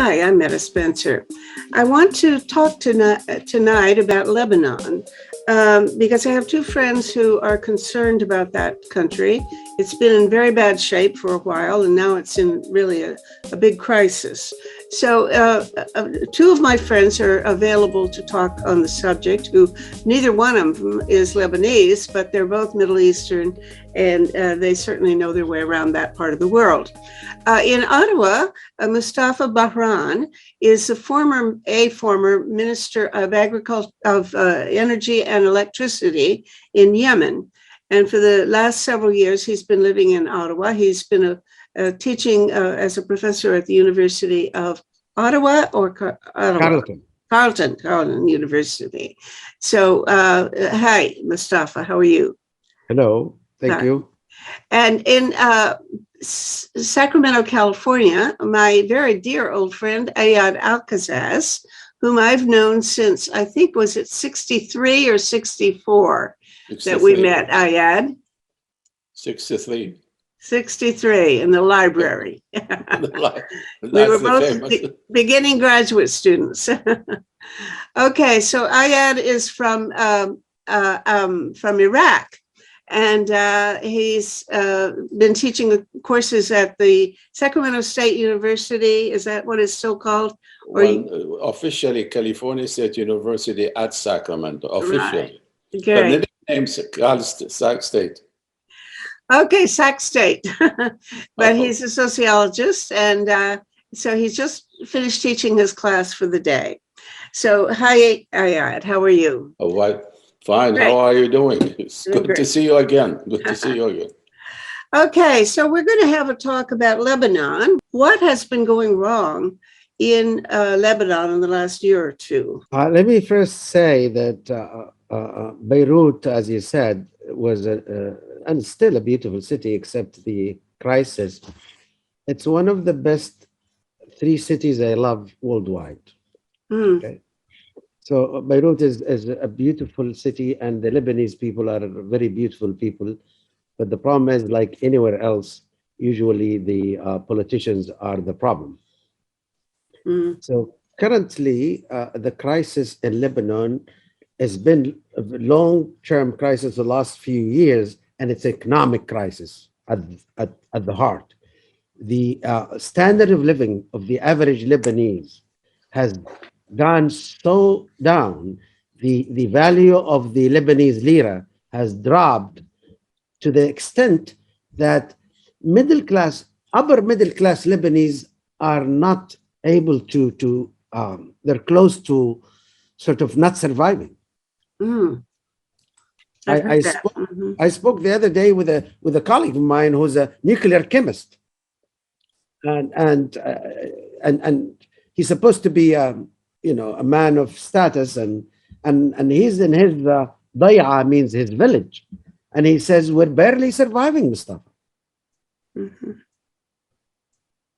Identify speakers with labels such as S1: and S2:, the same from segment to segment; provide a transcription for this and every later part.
S1: Hi, I'm Meta Spencer. I want to talk tonight about Lebanon because I have two friends who are concerned about that country. It's been in very bad shape for a while, and now it's in really a big crisis. So two of my friends are available to talk on the subject, who neither one of them is Lebanese, but they're both Middle Eastern, and they certainly know their way around that part of the world. In Ottawa, Mustafa Bahran is a former Minister of Agriculture, of Energy and Electricity in Yemen. And for the last several years, he's been living in Ottawa. He's been teaching as a professor at the University of Ottawa or Ottawa? Carleton University. So, hi, Mustafa, how are you?
S2: Hello, thank you.
S1: And in Sacramento, California, my very dear old friend, Ayad Alcazaz, whom I've known since, I think, was it 63 or 64 that we met, Ayad?
S3: 63.
S1: 63 in the library. We were both beginning graduate students. Okay, so Ayad is from Iraq. And he's been teaching courses at the Sacramento State University. Is that what it's still called?
S3: Officially, California State University at Sacramento, officially.
S1: Right. Okay.
S3: But the name's Sac State.
S1: Okay, Sac State. But he's a sociologist, and so he's just finished teaching his class for the day. So, hi, Ayad, how are you?
S3: Oh, what? Fine. Great. How are you doing? It's good to see you again. Good to see you again.
S1: Okay, so we're going to have a talk about Lebanon. What has been going wrong in Lebanon in the last year or two?
S2: Let me first say that Beirut, as you said, was and still a beautiful city, except the crisis. It's one of the best three cities I love worldwide. Okay. So Beirut is a beautiful city, and the Lebanese people are very beautiful people. But the problem is, like anywhere else, usually the politicians are the problem. So currently, the crisis in Lebanon has been a long-term crisis the last few years, and it's an economic crisis at the heart. The standard of living of the average Lebanese has gone so down, the value of the Lebanese lira has dropped to the extent that upper middle class Lebanese are not able to they're close to sort of not surviving. I spoke the other day with a colleague of mine who's a nuclear chemist, and he's supposed to be a man of status, and he's in his daya, means his village, and he says we're barely surviving, Mustafa.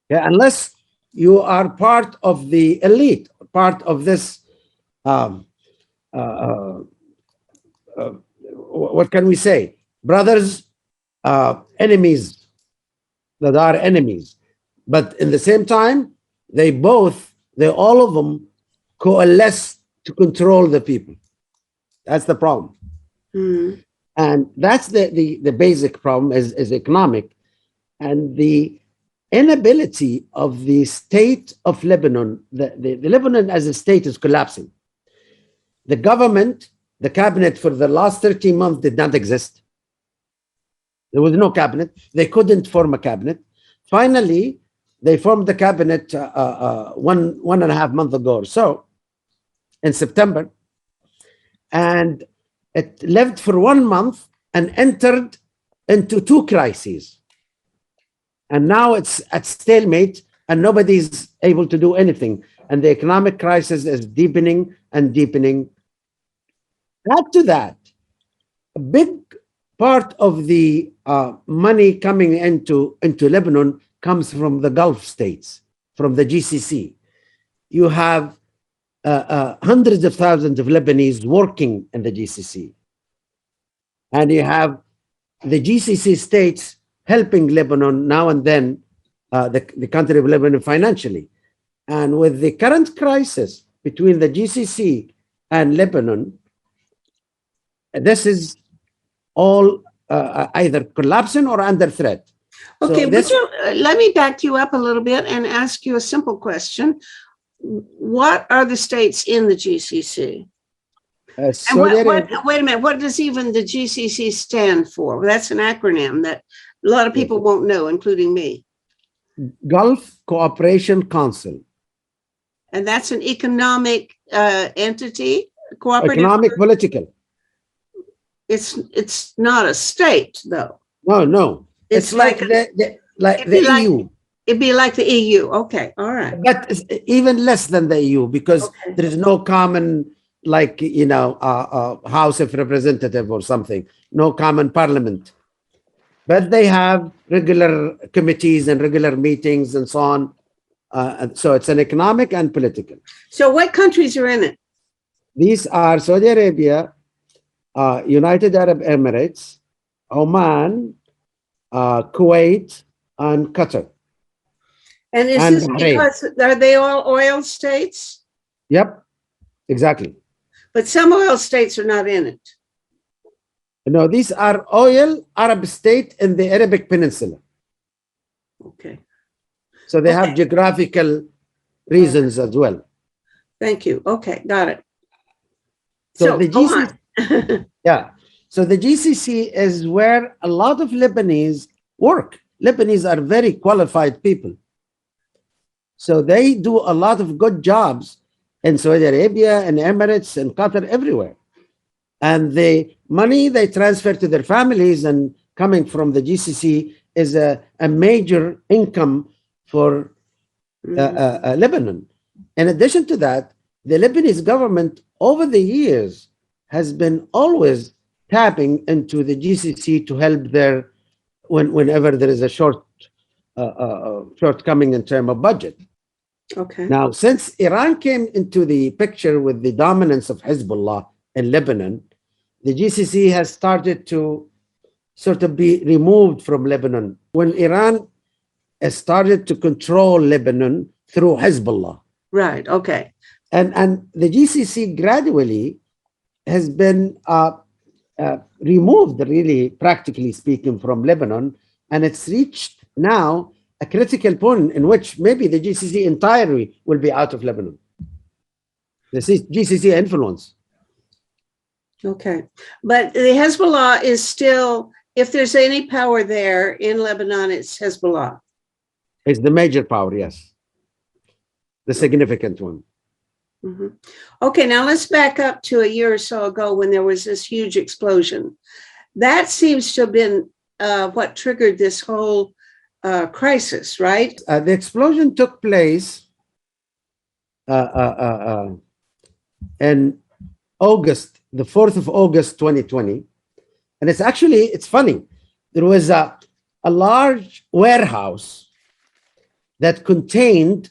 S2: Yeah, unless you are part of the elite, part of this. What can we say? Brothers, enemies that are enemies, but in the same time, they all of them coalesce to control the people. That's the problem. And that's the basic problem is economic, and the inability of the state of Lebanon. The Lebanon as a state is collapsing. The government, the cabinet for the last 13 months did not exist. There was no cabinet. They couldn't form a cabinet. Finally, they formed the cabinet 1.5 months ago or so, in September, and it lived for 1 month and entered into two crises. And now it's at stalemate, and nobody's able to do anything. And the economic crisis is deepening and deepening. Add to that, a big part of the money coming into Lebanon comes from the Gulf states, from the GCC. You have hundreds of thousands of Lebanese working in the GCC. And you have the GCC states helping Lebanon now and then, the country of Lebanon financially. And with the current crisis between the GCC and Lebanon, this is all either collapsing or under threat.
S1: Okay,
S2: So this,
S1: let me back you up a little bit and ask you a simple question. What are the states in the GCC? And
S2: Saudi Arabia,
S1: wait a minute, what does even the GCC stand for? Well, that's an acronym that a lot of people won't know, including me.
S2: Gulf Cooperation Council.
S1: And that's an economic entity, cooperative.
S2: Economic, political.
S1: It's not a state, though.
S2: No. It's like the EU.
S1: It'd be like the EU. Okay, all right.
S2: But it's even less than the EU because there is no common, like, House of Representative or something, no common parliament. But they have regular committees and regular meetings and so on. So it's an economic and political.
S1: So what countries are in it?
S2: These are Saudi Arabia, United Arab Emirates, Oman, Kuwait, and Qatar.
S1: And is this because, are they all oil states?
S2: Yep, exactly.
S1: But some oil states are not in it.
S2: No, these are oil Arab state in the Arabic Peninsula.
S1: Okay.
S2: So they have geographical reasons as well.
S1: Thank you. Okay, got it.
S2: So the GCC, yeah. So the GCC is where a lot of Lebanese work. Lebanese are very qualified people. So they do a lot of good jobs in Saudi Arabia and Emirates and Qatar, everywhere. And the money they transfer to their families and coming from the GCC is a major income for Lebanon. In addition to that, the Lebanese government over the years has been always tapping into the GCC to help their, whenever there is a shortcoming in terms of budget.
S1: Okay.
S2: Now, since Iran came into the picture with the dominance of Hezbollah in Lebanon, the GCC has started to sort of be removed from Lebanon. When Iran has started to control Lebanon through Hezbollah.
S1: Right, okay.
S2: And the GCC gradually has been removed, really, practically speaking, from Lebanon. And it's reached now a critical point in which maybe the GCC entirely will be out of Lebanon. The GCC influence.
S1: Okay. But the Hezbollah is still, if there's any power there in Lebanon, it's Hezbollah.
S2: It's the major power, yes. The significant one.
S1: Mm-hmm. Okay, now let's back up to a year or so ago when there was this huge explosion. That seems to have been what triggered this whole crisis, right?
S2: The explosion took place in August, the 4th of August, 2020. And it's funny. There was a large warehouse that contained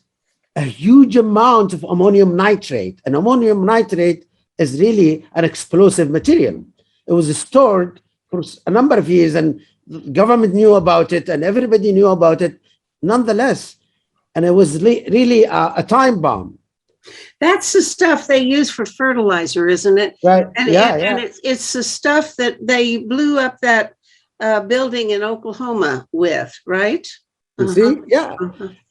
S2: a huge amount of ammonium nitrate. And ammonium nitrate is really an explosive material. It was stored for a number of years and the government knew about it and everybody knew about it nonetheless. And it was really a time bomb.
S1: That's the stuff they use for fertilizer, isn't it?
S2: Right.
S1: And, and it's the stuff that they blew up that building in Oklahoma with, right?
S2: You see? Yeah.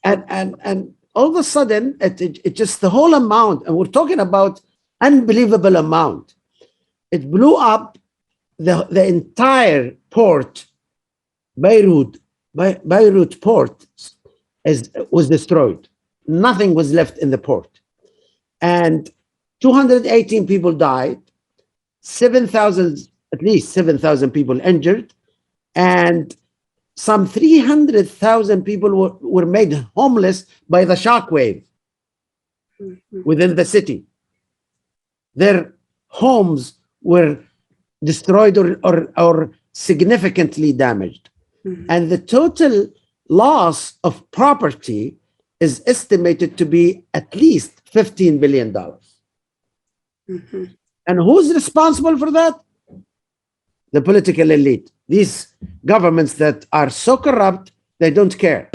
S2: And all of a sudden, it just the whole amount, and we're talking about unbelievable amount. It blew up the entire port, Beirut port was destroyed. Nothing was left in the port. And 218 people died, at least 7,000 people injured, and some 300,000 people were made homeless by the shockwave within the city. Their homes were destroyed or significantly damaged. And the total loss of property is estimated to be at least $15 billion. And who's responsible for that? The political elite. These governments that are so corrupt, They don't care.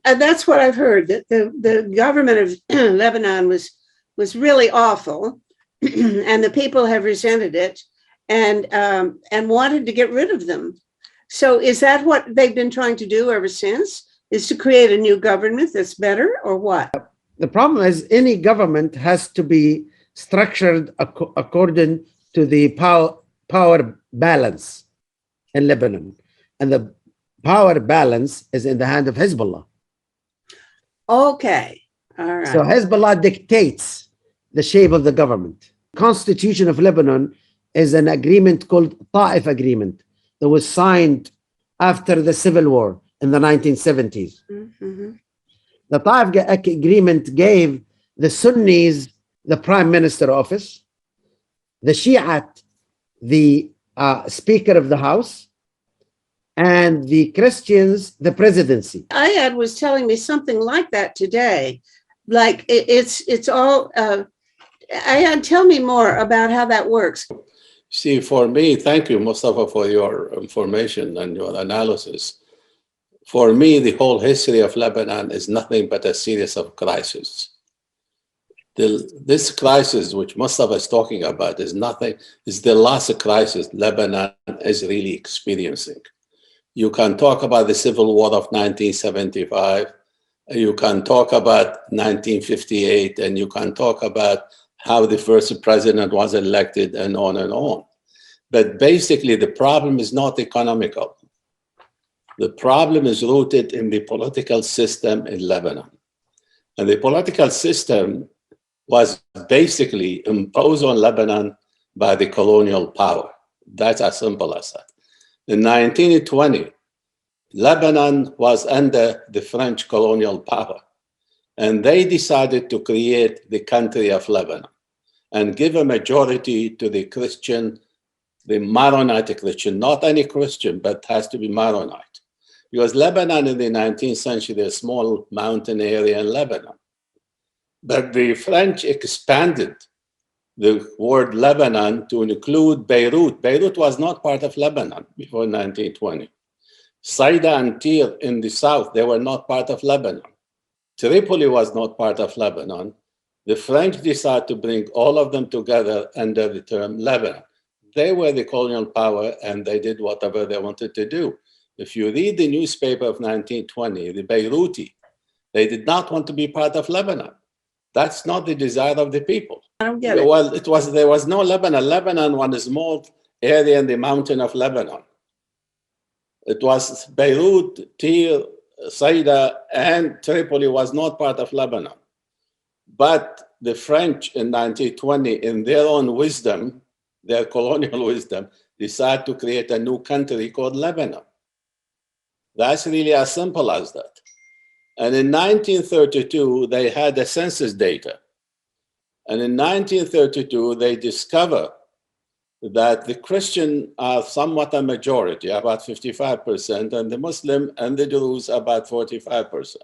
S1: That's what I've heard, that the government of Lebanon was really awful, and the people have resented it and wanted to get rid of them. So is that what they've been trying to do ever since? Is to create a new government that's better, or what?
S2: The problem is any government has to be structured according to the power balance in Lebanon. And the power balance is in the hand of Hezbollah.
S1: Okay. All right.
S2: So Hezbollah dictates the shape of the government. Constitution of Lebanon is an agreement called Ta'if Agreement that was signed after the civil war in the 1970s. Mm-hmm. The Ta'if Agreement gave the Sunnis the prime minister office, the Shiite the speaker of the house, and the Christians the presidency.
S1: Ayad was telling me something like that today. Like it's all. Ayad, tell me more about how that works.
S3: See, for me, thank you, Mustafa, for your information and your analysis. For me, the whole history of Lebanon is nothing but a series of crises. This crisis, which Mustafa is talking about, is the last crisis Lebanon is really experiencing. You can talk about the civil war of 1975, you can talk about 1958, and you can talk about how the first president was elected, and on and on. But basically, the problem is not economical. The problem is rooted in the political system in Lebanon. And the political system was basically imposed on Lebanon by the colonial power. That's as simple as that. In 1920, Lebanon was under the French colonial power, and they decided to create the country of Lebanon and give a majority to the Christian, the Maronite Christian, not any Christian, but has to be Maronite. Because Lebanon in the 19th century, a small mountain area in Lebanon. But the French expanded the word Lebanon to include Beirut. Beirut was not part of Lebanon before 1920. Saida and Tyre in the south, they were not part of Lebanon. Tripoli was not part of Lebanon. The French decided to bring all of them together under the term Lebanon. They were the colonial power, and they did whatever they wanted to do. If you read the newspaper of 1920, the Beiruti, they did not want to be part of Lebanon. That's not the desire of the people.
S1: I don't get it.
S3: Well, there was no Lebanon. Lebanon was a small area in the mountain of Lebanon. It was Beirut, Tyre, Saida, and Tripoli was not part of Lebanon. But the French in 1920, in their own wisdom, their colonial wisdom, decided to create a new country called Lebanon. That's really as simple as that. And in 1932, they had the census data. And in 1932, they discovered that the Christian are somewhat a majority, about 55%, and the Muslim and the Druze about 45%.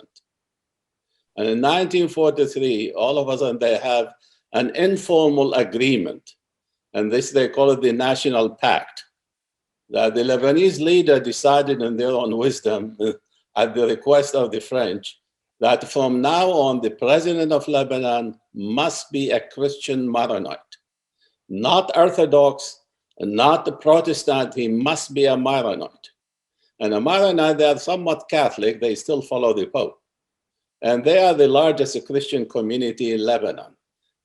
S3: And in 1943, all of a sudden they have an informal agreement, and this they call it the National Pact, that the Lebanese leader decided in their own wisdom, at the request of the French, that from now on, the president of Lebanon must be a Christian Maronite, not Orthodox, not a Protestant, he must be a Maronite. And a Maronite, they are somewhat Catholic, they still follow the Pope. And they are the largest Christian community in Lebanon.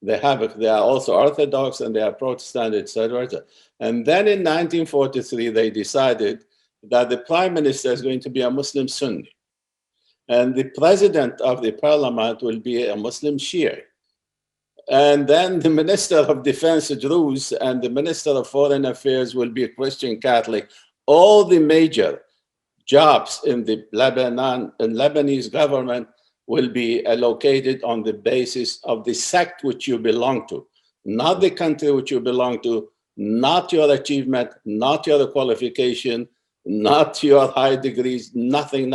S3: They are also Orthodox and they are Protestant, etc. And then in 1943, they decided that the prime minister is going to be a Muslim Sunni. And the president of the parliament will be a Muslim Shia. And then the minister of defense, Druze, and the minister of foreign affairs will be a Christian Catholic. All the major jobs in the Lebanese government will be allocated on the basis of the sect which you belong to, not the country which you belong to, not your achievement, not your qualification, not your high degrees, nothing,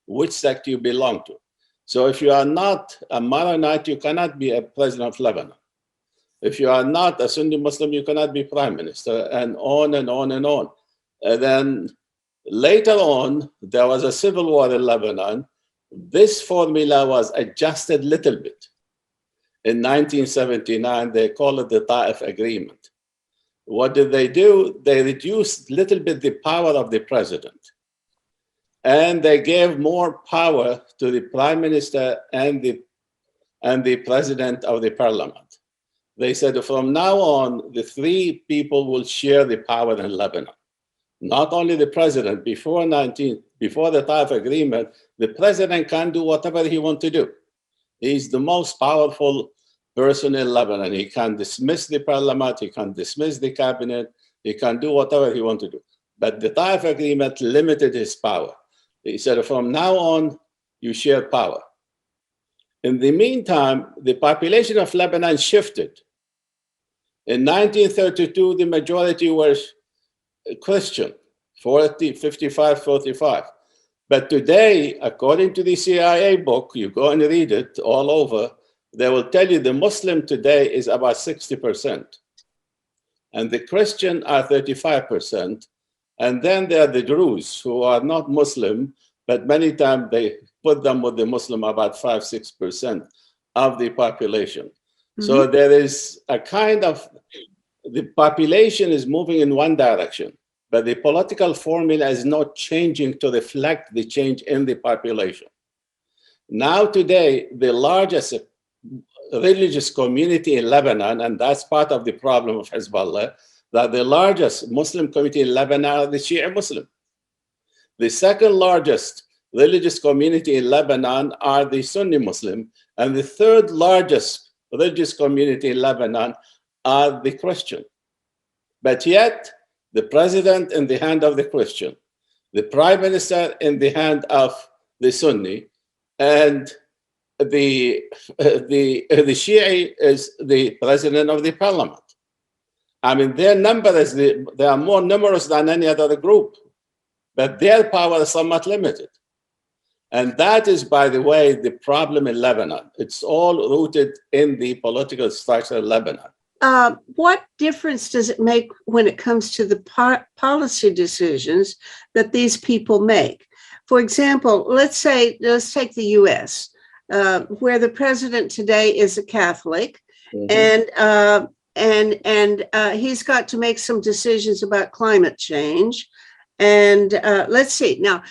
S3: which sect you belong to. So if you are not a Maronite, you cannot be a president of Lebanon. If you are not a Sunni Muslim, you cannot be prime minister, and on and on and on. And then Later on, there was a civil war in Lebanon. This formula was adjusted a little bit. In 1979, they call it the Ta'if Agreement. What did they do? They reduced a little bit the power of the president. And they gave more power to the prime minister and the president of the parliament. They said from now on, the three people will share the power in Lebanon. Not only the president, before the Ta'if Agreement, the president can do whatever he wants to do. He's the most powerful person in Lebanon. He can dismiss the parliament, he can dismiss the cabinet, he can do whatever he wants to do. But the Ta'if Agreement limited his power. He said, from now on, you share power. In the meantime, the population of Lebanon shifted. In 1932, the majority were Christian, 55, 45. But today, according to the CIA book, you go and read it all over, they will tell you the Muslim today is about 60%. And the Christian are 35%. And then there are the Druze who are not Muslim, but many times they put them with the Muslim about 5-6% of the population. Mm-hmm. So there is a kind of, the population is moving in one direction, but the political formula is not changing to reflect the change in the population. Now today, the largest religious community in Lebanon, and that's part of the problem of Hezbollah, that the largest Muslim community in Lebanon are the Shia Muslim. The second largest religious community in Lebanon are the Sunni Muslim, and the third largest religious community in Lebanon are the Christian. But yet, the president in the hand of the Christian, the prime minister in the hand of the Sunni, and the Shia is the president of the parliament. I mean, their number is they are more numerous than any other group, but their power is somewhat limited. And that is, by the way, the problem in Lebanon. It's all rooted in the political structure of Lebanon.
S1: What difference does it make when it comes to the policy decisions that these people make? For example, let's take the U.S., where the president today is a Catholic, mm-hmm. and he's got to make some decisions about climate change. And let's see. Now,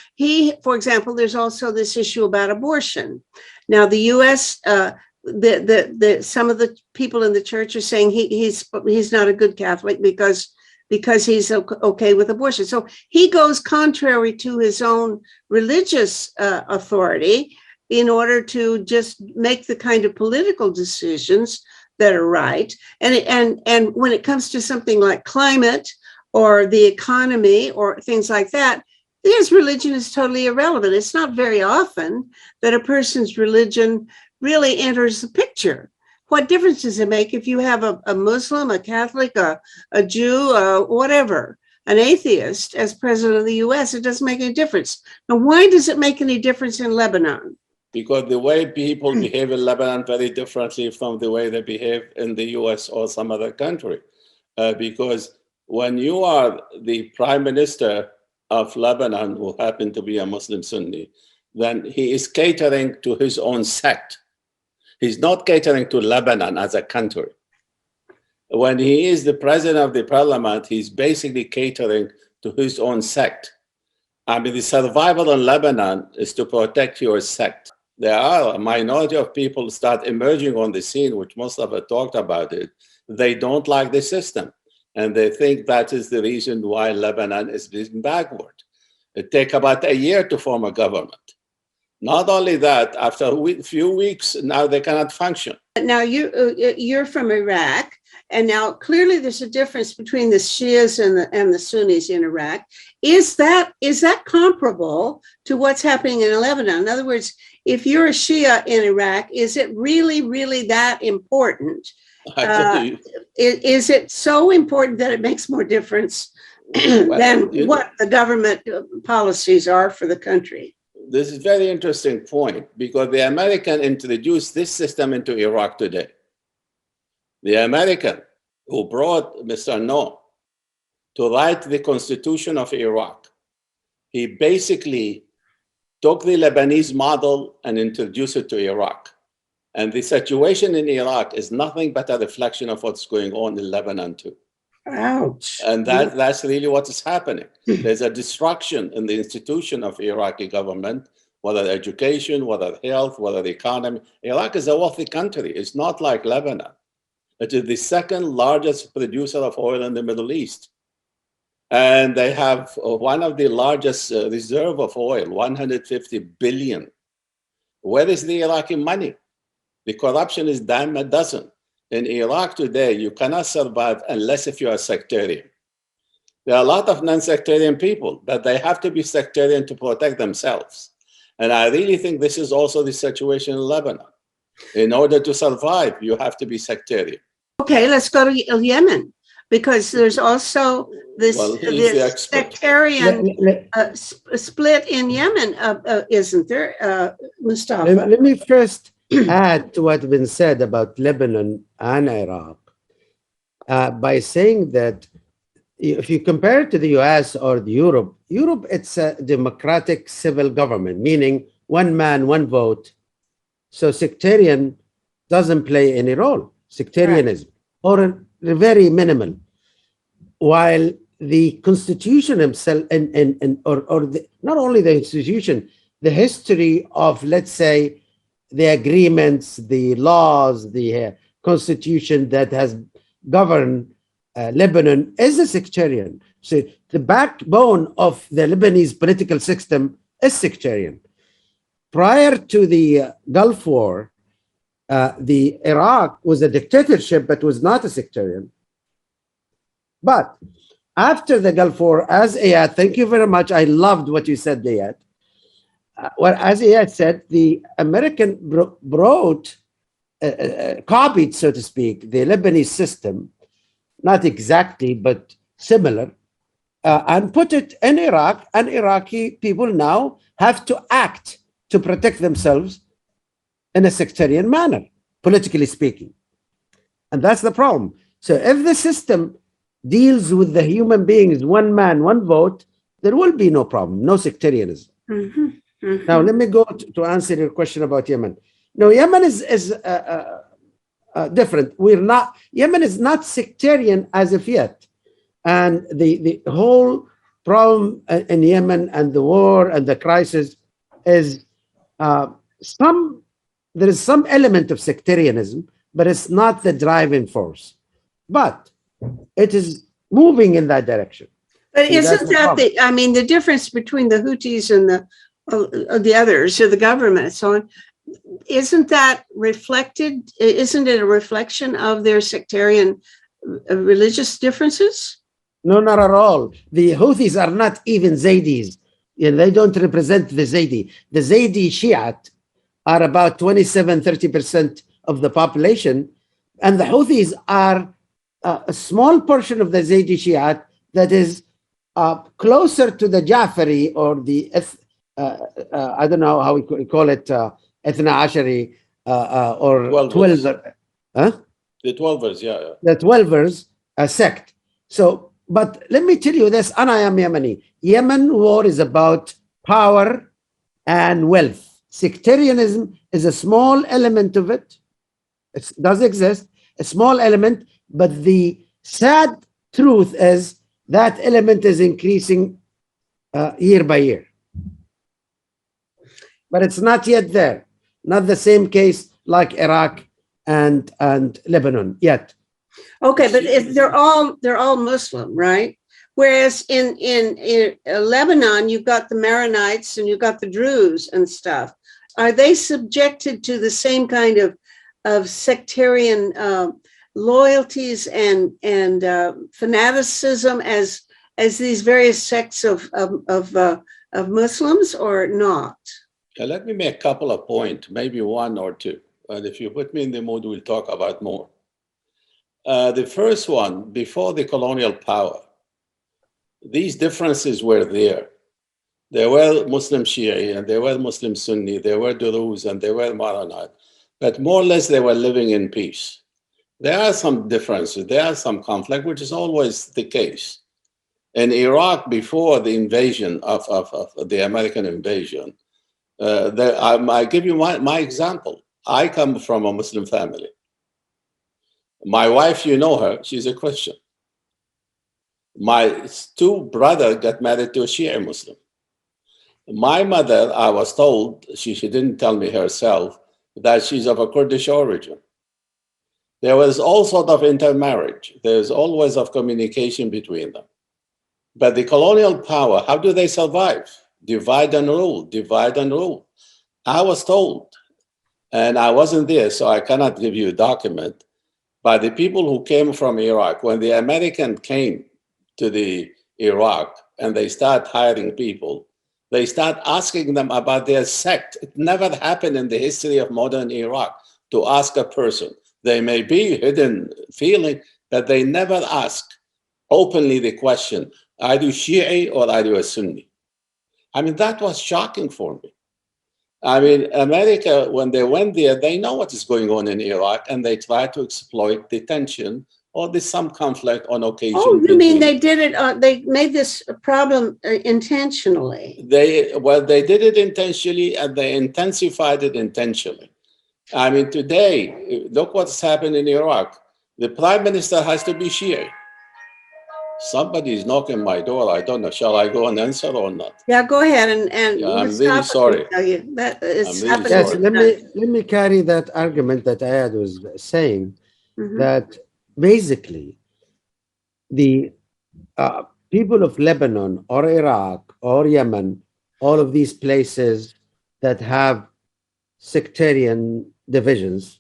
S1: for example, there's also this issue about abortion. Now, the U.S., some of the people in the church are saying he's not a good Catholic because he's okay with abortion. So he goes contrary to his own religious authority in order to just make the kind of political decisions that are right. And when it comes to something like climate or the economy or things like that, his religion is totally irrelevant. It's not very often that a person's religion really enters the picture. What difference does it make if you have a Muslim, a Catholic, a Jew, whatever, an atheist as president of the US? It doesn't make any difference. Now, why does it make any difference in Lebanon?
S3: Because the way people behave in Lebanon very differently from the way they behave in the US or some other country. Because when you are the prime minister of Lebanon, who happened to be a Muslim Sunni, then he is catering to his own sect. He's not catering to Lebanon as a country. When he is the president of the parliament, he's basically catering to his own sect. I mean, the survival in Lebanon is to protect your sect. There are a minority of people who start emerging on the scene, which most of us talked about it. They don't like the system. And they think that is the reason why Lebanon is being backward. It takes about a year to form a government. Not only that, after a few weeks, now they cannot function.
S1: Now, you're from Iraq, and now clearly there's a difference between the Shias and the Sunnis in Iraq. Is that comparable to what's happening in Lebanon? In other words, if you're a Shia in Iraq, is it really, really that important? Is it so important that it makes more difference than what the government policies are for the country?
S3: This is a very interesting point, because the American introduced this system into Iraq today. The American who brought Mr. No to write the Constitution of Iraq he basically took the Lebanese model and introduced it to Iraq. And the situation in Iraq is nothing but a reflection of what's going on in Lebanon too.
S1: Ouch.
S3: And that's really what is happening. There's a destruction in the institution of Iraqi government, whether education, whether health, whether the economy. Iraq is a wealthy country. It's not like Lebanon. It is the second largest producer of oil in the Middle East. And they have one of the largest reserve of oil, 150 billion. Where is the Iraqi money? The corruption is dime a dozen. In Iraq today, you cannot survive unless if you are sectarian. There are a lot of non-sectarian people, but they have to be sectarian to protect themselves. And I really think this is also the situation in Lebanon. In order to survive, you have to be sectarian.
S1: Okay, let's go to Yemen, because there's also this, this sectarian split in Yemen, isn't there, Mustafa?
S2: Let me first add to what's been said about Lebanon and Iraq by saying that if you compare it to the US or Europe, it's a democratic civil government, meaning one man, one vote. So sectarian doesn't play any role, sectarianism, or very minimal. While the constitution himself, not only the institution, the history of, let's say, the agreements, the laws, the constitution that has governed Lebanon is a sectarian. So the backbone of the Lebanese political system is sectarian. Prior to the Gulf War, the Iraq was a dictatorship, but was not a sectarian. But after the Gulf War, as Ayad, thank you very much. I loved what you said, Ayad. Well, as Ayad said, the American copied, so to speak, the Lebanese system, not exactly, but similar, and put it in Iraq, and Iraqi people now have to act to protect themselves in a sectarian manner, politically speaking. And that's the problem. So if the system deals with the human beings, one man, one vote, there will be no problem, no sectarianism.
S1: Mm-hmm. Mm-hmm.
S2: Now, let me go to answer your question about Yemen. No, Yemen is different. Yemen is not sectarian as of yet. And the whole problem in Yemen and the war and the crisis is there is some element of sectarianism, but it's not the driving force. But it is moving in that direction.
S1: But isn't that the difference between the Houthis and the others, or the government and so on, isn't that reflected? Isn't it a reflection of their sectarian religious differences?
S2: No, not at all. The Houthis are not even Zaydis. They don't represent the Zaydi. The Zaydi Shiite are about 27-30% of the population, and the Houthis are a small portion of the Zaydi Shiite that is closer to the Jafari or the I don't know how we call it, Ethna Ashari or 12.
S3: The 12ers, yeah.
S2: The 12ers sect. So, but let me tell you this, and I am Yemeni. Yemen war is about power and wealth. Sectarianism is a small element of it. It does exist, a small element, but the sad truth is that element is increasing year by year. But it's not yet there. Not the same case like Iraq and Lebanon yet.
S1: Okay, but they're all Muslim, right? Whereas in Lebanon, you've got the Maronites and you've got the Druze and stuff. Are they subjected to the same kind of sectarian loyalties and fanaticism as these various sects of Muslims, or not?
S3: Let me make a couple of points, maybe one or two. And if you put me in the mood, we'll talk about more. The first one, before the colonial power, these differences were there. There were Muslim Shia, and there were Muslim Sunni, there were Druze, and there were Maronite. But more or less, they were living in peace. There are some differences, there are some conflict, which is always the case. In Iraq, before the invasion of the American invasion, I give you my example. I come from a Muslim family. My wife, you know her, she's a Christian. My two brothers got married to a Shia Muslim. My mother, I was told, she didn't tell me herself, that she's of a Kurdish origin. There was all sort of intermarriage. There's always of communication between them. But the colonial power, how do they survive? Divide and rule, divide and rule. I was told, and I wasn't there, so I cannot give you a document, by the people who came from Iraq, when the American came to the Iraq and they start hiring people, they start asking them about their sect. It never happened in the history of modern Iraq to ask a person. They may be hidden feeling, but they never ask openly the question, are you Shi'i or are you a Sunni? I mean, that was shocking for me. I mean, America, when they went there, they know what is going on in Iraq, and they try to exploit the tension or some conflict on occasion.
S1: Oh, you mean they did it, they made this a problem intentionally?
S3: They did it intentionally, and they intensified it intentionally. I mean, today, look what's happened in Iraq. The prime minister has to be Shia. Somebody is knocking my door. I don't know. Shall I go and answer or not?
S1: Yeah, go ahead and
S3: yeah, I'm really sorry.
S1: That is
S3: I'm really
S2: Yes,
S3: sorry.
S2: let me carry that argument that Ayad was saying, that basically the people of Lebanon or Iraq or Yemen, all of these places that have sectarian divisions,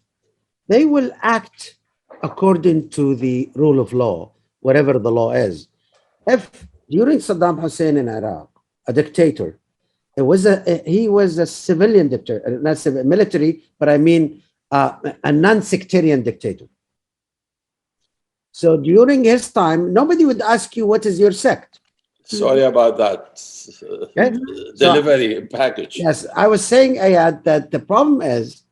S2: they will act according to the rule of law, whatever the law is. If during Saddam Hussein in Iraq, a dictator, he was a civilian dictator, not military, but I mean a non-sectarian dictator. So during his time, nobody would ask you, what is your sect?
S3: Sorry about that delivery package.
S2: Yes, I was saying, Ayad, that the problem is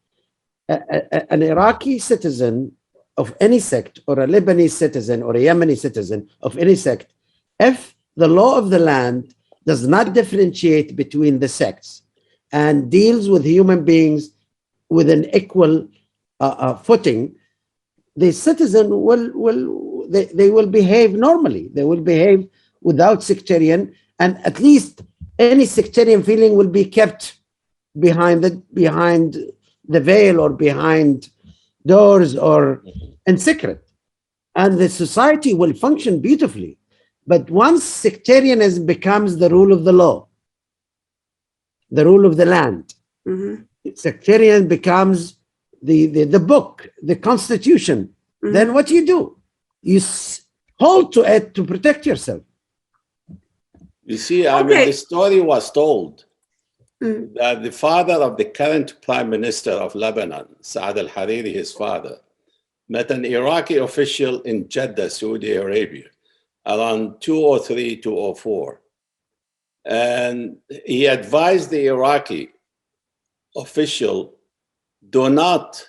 S2: an Iraqi citizen of any sect, or a Lebanese citizen, or a Yemeni citizen of any sect, if the law of the land does not differentiate between the sects and deals with human beings with an equal footing, the citizen will behave normally. They will behave without sectarian, and at least any sectarian feeling will be kept behind the veil or behind doors or in secret, and the society will function beautifully. But once sectarianism becomes the rule of the law, the rule of the land, sectarian becomes the book, the constitution, then what do? You hold to it to protect yourself.
S3: You see, I mean, the story was told that the father of the current prime minister of Lebanon, Saad al-Hariri, his father, met an Iraqi official in Jeddah, Saudi Arabia, around 2003, 2004. And he advised the Iraqi official, do not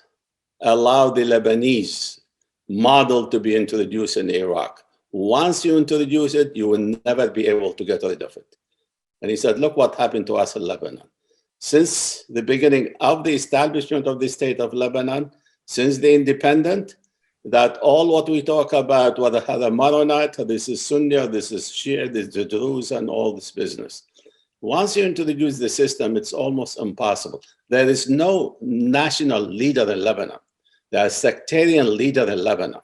S3: allow the Lebanese model to be introduced in Iraq. Once you introduce it, you will never be able to get rid of it. And he said, look what happened to us in Lebanon. Since the beginning of the establishment of the state of Lebanon, since the independence, that all what we talk about, whether the Maronite, this is Sunni, or this is Shia, this is the Druze, and all this business. Once you introduce the system, it's almost impossible. There is no national leader in Lebanon. There is sectarian leader in Lebanon.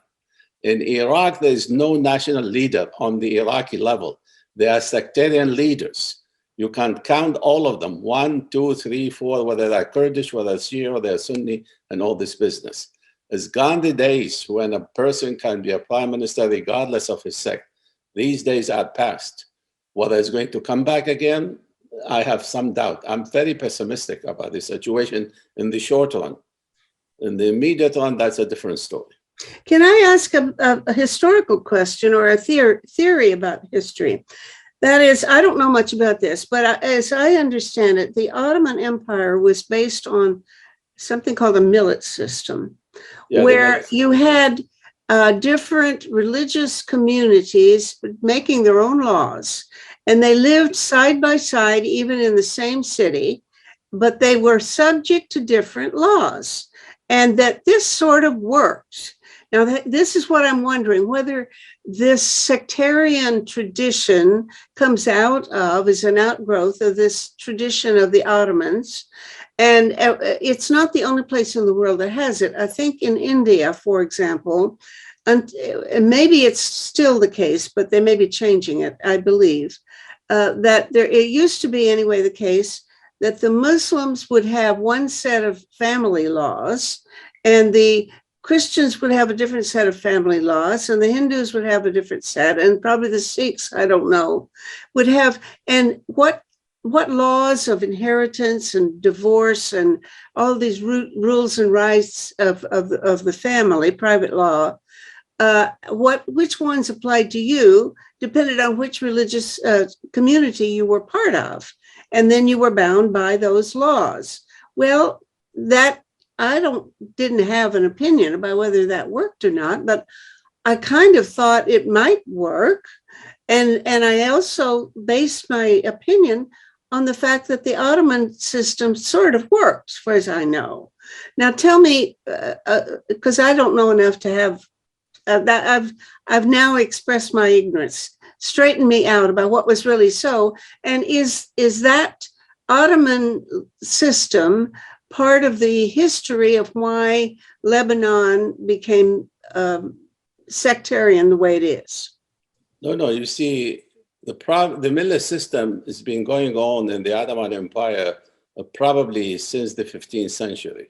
S3: In Iraq, there is no national leader on the Iraqi level. There are sectarian leaders. You can count all of them, 1, 2, 3, 4, whether they're Kurdish, whether they're Shia, or they're Sunni, and all this business. It's gone the days when a person can be a prime minister regardless of his sect. These days are past. Whether it's going to come back again, I have some doubt. I'm very pessimistic about the situation in the short run. In the immediate run, that's a different story.
S1: Can I ask a historical question or a theory about history? That is, I don't know much about this, but as I understand it, the Ottoman Empire was based on something called a millet system, where you had different religious communities making their own laws. And they lived side by side, even in the same city, but they were subject to different laws. And that this sort of worked. Now, this is what I'm wondering, whether this sectarian tradition comes out of, is an outgrowth of this tradition of the Ottomans. And it's not the only place in the world that has it. I think in India, for example, and maybe it's still the case, but they may be changing it, I believe, that it used to be anyway the case that the Muslims would have one set of family laws, and the Christians would have a different set of family laws, and the Hindus would have a different set, and probably the Sikhs, I don't know, would have. And what laws of inheritance and divorce and all these rules and rights of the family, private law, which ones applied to you depended on which religious community you were part of. And then you were bound by those laws. Well, that didn't have an opinion about whether that worked or not, but I kind of thought it might work. And I also based my opinion on the fact that the Ottoman system sort of worked, as far as I know. Now tell me, because I don't know enough to have that I've now expressed my ignorance. Straighten me out about what was really so. And is that Ottoman system part of the history of why Lebanon became sectarian the way it is?
S3: No. You see, the millet system has been going on in the Ottoman Empire probably since the 15th century.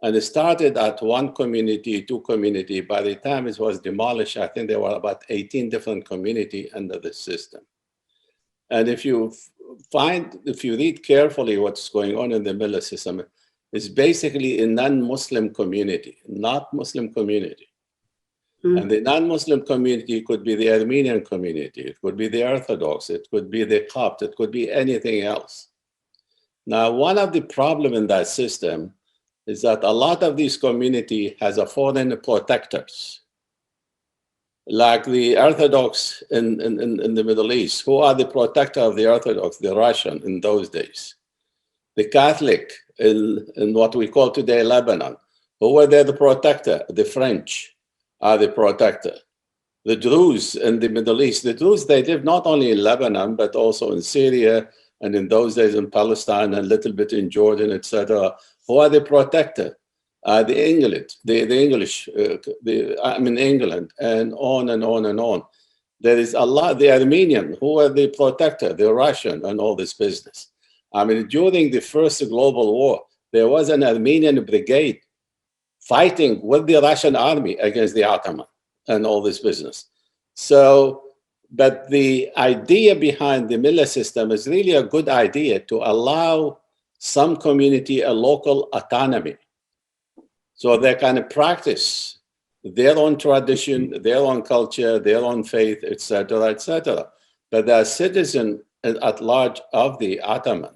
S3: And it started at one community, two community. By the time it was demolished, I think there were about 18 different communities under the system. And if you read carefully what's going on in the millet system, it's basically a non-Muslim community, not Muslim community. Mm-hmm. And the non-Muslim community could be the Armenian community, it could be the Orthodox, it could be the Copt, it could be anything else. Now, one of the problems in that system is that a lot of these community has a foreign protectors, like the Orthodox in the Middle East. Who are the protector of the Orthodox? The Russian in those days. The Catholic in what we call today Lebanon. Who were they the protector? The French are the protector. The Druze in the Middle East. The Druze, they live not only in Lebanon, but also in Syria, and in those days in Palestine, and a little bit in Jordan, etc. Who are the protector? The English, England, and on and on and on. There is a lot, the Armenian, who are the protector, the Russian, and all this business. During the First Global War, there was an Armenian brigade fighting with the Russian army against the Ottoman and all this business. So, but the idea behind the millet system is really a good idea to allow some community a local autonomy, so they can practice their own tradition, their own culture, their own faith, etc., etc. But they are citizens at large of the Ottoman.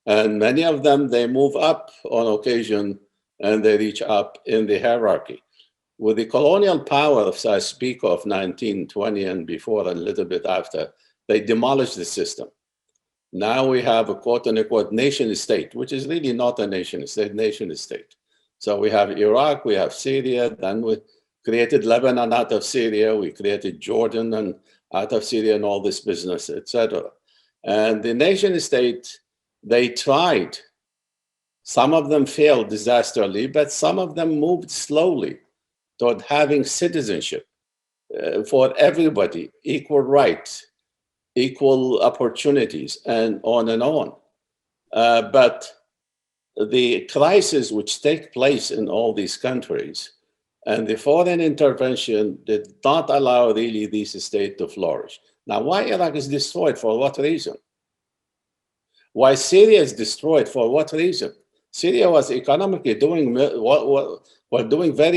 S3: And many of them, they move up on occasion and they reach up in the hierarchy. With the colonial powers I speak of 1920 and before and a little bit after, they demolished the system. Now we have a quote unquote nation state, which is really not a nation state. So we have Iraq, we have Syria, then we created Lebanon out of Syria, we created Jordan and out of Syria and all this business, etc. And the nation state, they tried. Some of them failed disastrously, but some of them moved slowly toward having citizenship for everybody, equal rights, equal opportunities, and on and on. But the crisis which take place in all these countries and the foreign intervention did not allow really these states to flourish. Now, why Iraq is destroyed? For what reason? Why Syria is destroyed? For what reason? Syria was economically doing very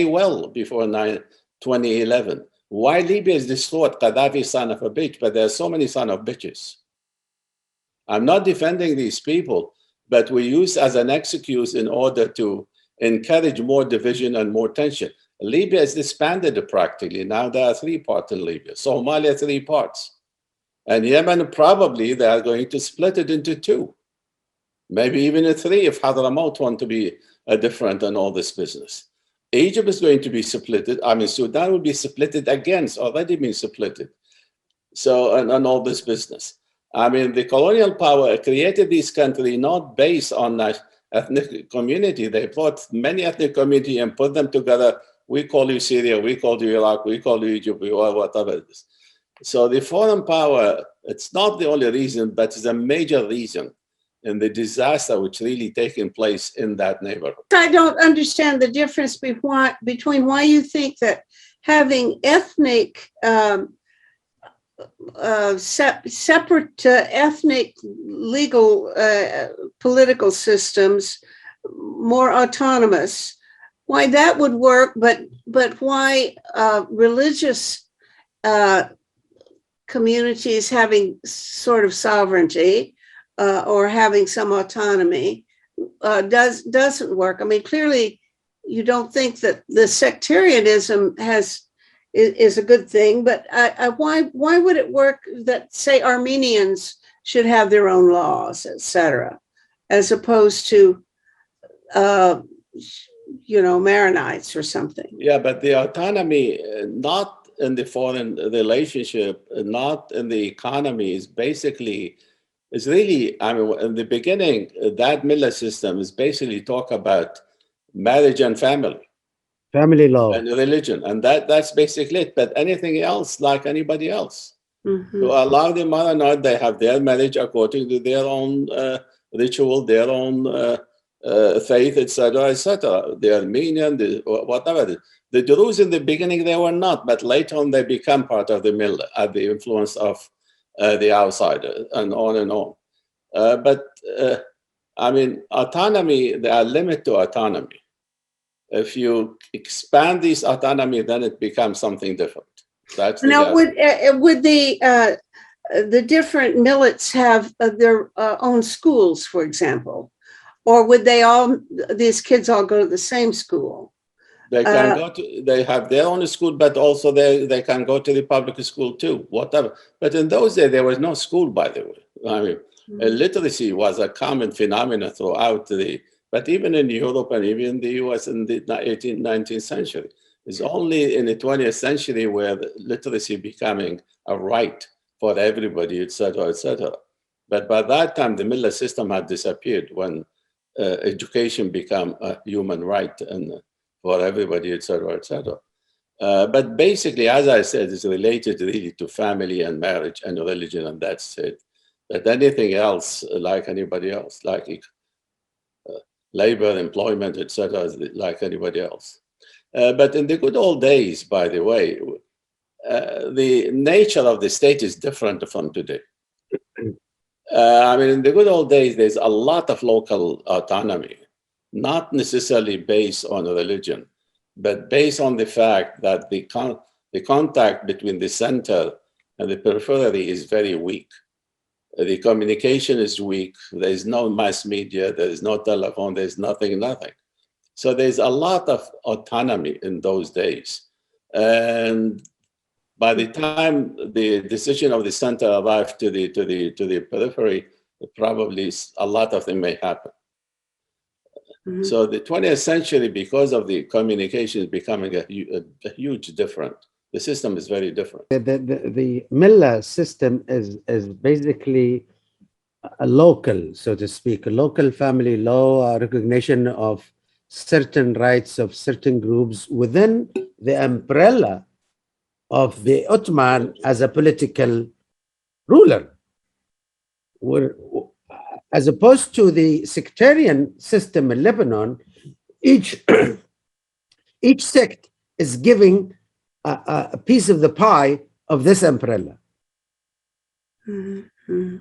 S3: well before 2011. Why Libya is destroyed? Gaddafi, son of a bitch, but there are so many son of bitches. I'm not defending these people, but we use as an excuse in order to encourage more division and more tension. Libya is disbanded practically. Now there are 3 parts in Libya. Somalia, 3 parts. And Yemen, probably they are going to split it into 2. Maybe even a 3 if Hadramaut want to be different and all this business. Egypt is going to be splitted. I mean, Sudan will be splitted again. It's already been splitted. So, and all this business. I mean, the colonial power created this country not based on ethnic community. They brought many ethnic community and put them together. We call you Syria, we call you Iraq, we call you Egypt, or whatever it is. So the foreign power, it's not the only reason, but it's a major reason in the disaster which really taking place in that neighborhood.
S1: I don't understand the difference between why you think that having ethnic separate ethnic legal political systems, more autonomous, why that would work, but why religious communities having sort of sovereignty or having some autonomy doesn't work. I mean, clearly you don't think that the sectarianism is a good thing, but why would it work that, say, Armenians should have their own laws, etc., as opposed to Maronites or something?
S3: Yeah, but the autonomy, not in the foreign relationship, not in the economy, is really, I mean, in the beginning, that Millah system is basically talk about marriage and family.
S2: Family law.
S3: And religion. And that's basically it. But anything else, like anybody else.
S1: Mm-hmm.
S3: To allow the Maronite, they have their marriage according to their own ritual, their own faith, etc., etc. The Armenian, whatever. The Druze in the beginning, they were not, but later on they become part of the Millah at the influence of the outsider, and on and on. I mean, autonomy, there are limits to autonomy. If you expand this autonomy, then it becomes something different. That's
S1: now, would the different millets have their own schools, for example, or would these kids all go to the same school?
S3: They can they have their own school, but also they can go to the public school too, whatever. But in those days, there was no school, by the way. I mean, illiteracy was a common phenomenon throughout but even in Europe and even in the US in the 18th, 19th century. It's only in the 20th century where literacy becoming a right for everybody, etc., etc. But by that time, the Millah system had disappeared when education became a human right and for everybody, etc., etc. But basically, as I said, it's related really to family and marriage and religion, and that's it. But anything else, like anybody else, like labor, employment, etc., like anybody else. But in the good old days, by the way, the nature of the state is different from today. I mean, in the good old days, there's a lot of local autonomy, not necessarily based on religion, but based on the fact that the contact between the center and the periphery is very weak. The communication is weak. There's no mass media. There's no telephone. There's nothing. So there's a lot of autonomy in those days. And by the time the decision of the center arrived to the periphery, probably a lot of them may happen. Mm-hmm. So the 20th century, because of the communication, is becoming a huge difference. The system is very different.
S2: The Millah system is basically a local, so to speak, a local family law, a recognition of certain rights of certain groups within the umbrella of the Ottoman as a political ruler. As opposed to the sectarian system in Lebanon, each sect is giving a piece of the pie of this umbrella. Mm-hmm.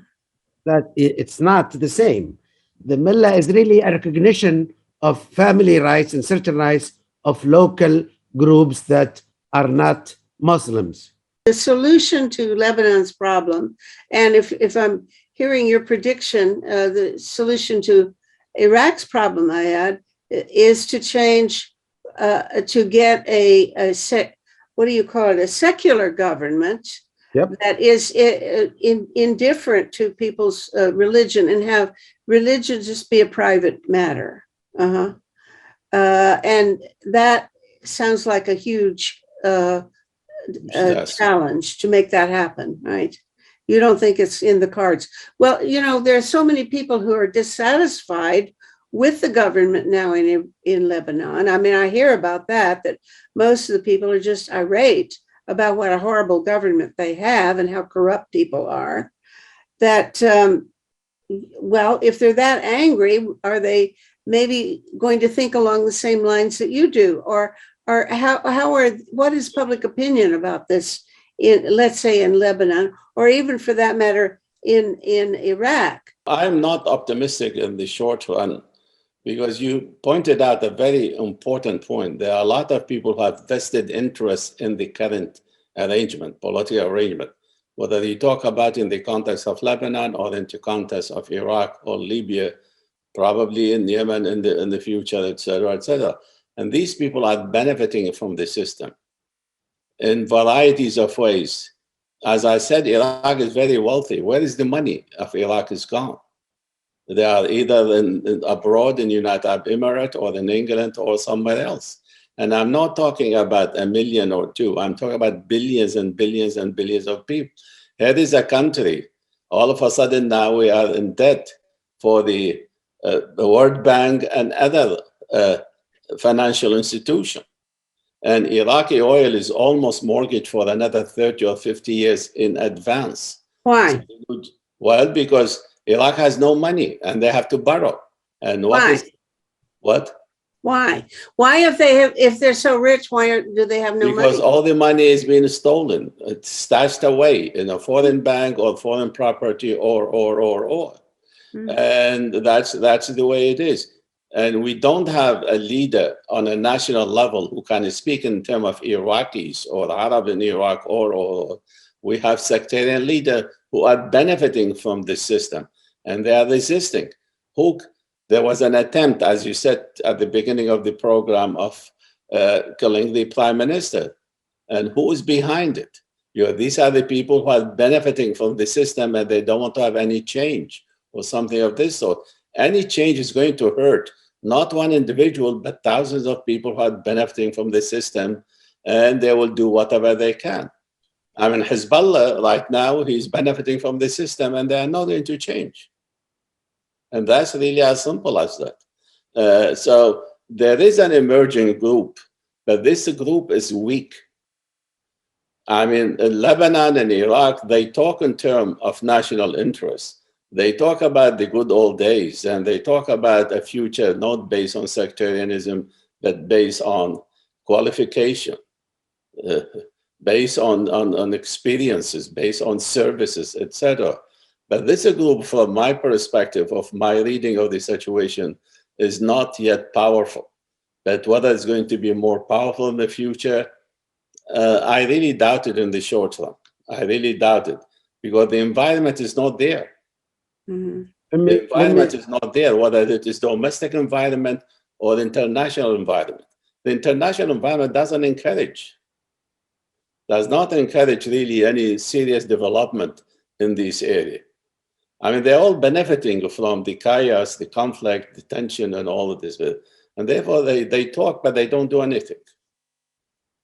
S2: That it's not the same. The Millah is really a recognition of family rights and certain rights of local groups that are not Muslims.
S1: The solution to Lebanon's problem, and if I'm hearing your prediction, the solution to Iraq's problem, I add, is to change to get what do you call it? A secular government that is indifferent to people's religion, and have religion just be a private matter. And that sounds like a huge challenge to make that happen, right? You don't think it's in the cards. Well, you know, there are so many people who are dissatisfied with the government now in Lebanon. I mean, I hear about that most of the people are just irate about what a horrible government they have and how corrupt people are. That, well, if they're that angry, are they maybe going to think along the same lines that you do? Or what is public opinion about this let's say in Lebanon, or even for that matter in Iraq?
S3: I'm not optimistic in the short run, because you pointed out a very important point. There are a lot of people who have vested interest in the current arrangement, political arrangement, whether you talk about in the context of Lebanon or in the context of Iraq or Libya, probably in Yemen in the future, et cetera, et cetera. And these people are benefiting from the system in varieties of ways. As I said, Iraq is very wealthy. Where is the money of Iraq is gone? They are either abroad in United Arab Emirates or in England or somewhere else. And I'm not talking about a million or two. I'm talking about billions and billions and billions of people. Here is a country. All of a sudden now we are in debt for the World Bank and other financial institutions. And Iraqi oil is almost mortgaged for another 30 or 50 years in advance.
S1: Why?
S3: Well, because Iraq has no money and they have to borrow. And
S1: Why?
S3: Why?
S1: Why, if they're so rich, why do they have no money?
S3: Because all the money is being stolen. It's stashed away in a foreign bank or foreign property or. And that's the way it is. And we don't have a leader on a national level who can speak in terms of Iraqis or Arab in Iraq, or we have sectarian leaders who are benefiting from this system and they are resisting. There was an attempt, as you said at the beginning of the program, of killing the prime minister. And who is behind it? These are the people who are benefiting from the system and they don't want to have any change or something of this sort. Any change is going to hurt not one individual, but thousands of people who are benefiting from the system, and they will do whatever they can. I mean, Hezbollah right now, he's benefiting from the system and they are not going to change. And that's really as simple as that. So there is an emerging group, but this group is weak. I mean, in Lebanon and Iraq, they talk in terms of national interest. They talk about the good old days, and they talk about a future not based on sectarianism, but based on qualification, based on experiences, based on services, etc. But this group, from my perspective, of my reading of the situation, is not yet powerful. But whether it's going to be more powerful in the future, I really doubt it in the short run. I really doubt it, because the environment is not there.
S1: Mm-hmm.
S3: The environment is not there, whether it is domestic environment or the international environment. The international environment does not encourage really any serious development in this area. I mean, they're all benefiting from the chaos, the conflict, the tension, and all of this. And therefore, they talk, but they don't do anything.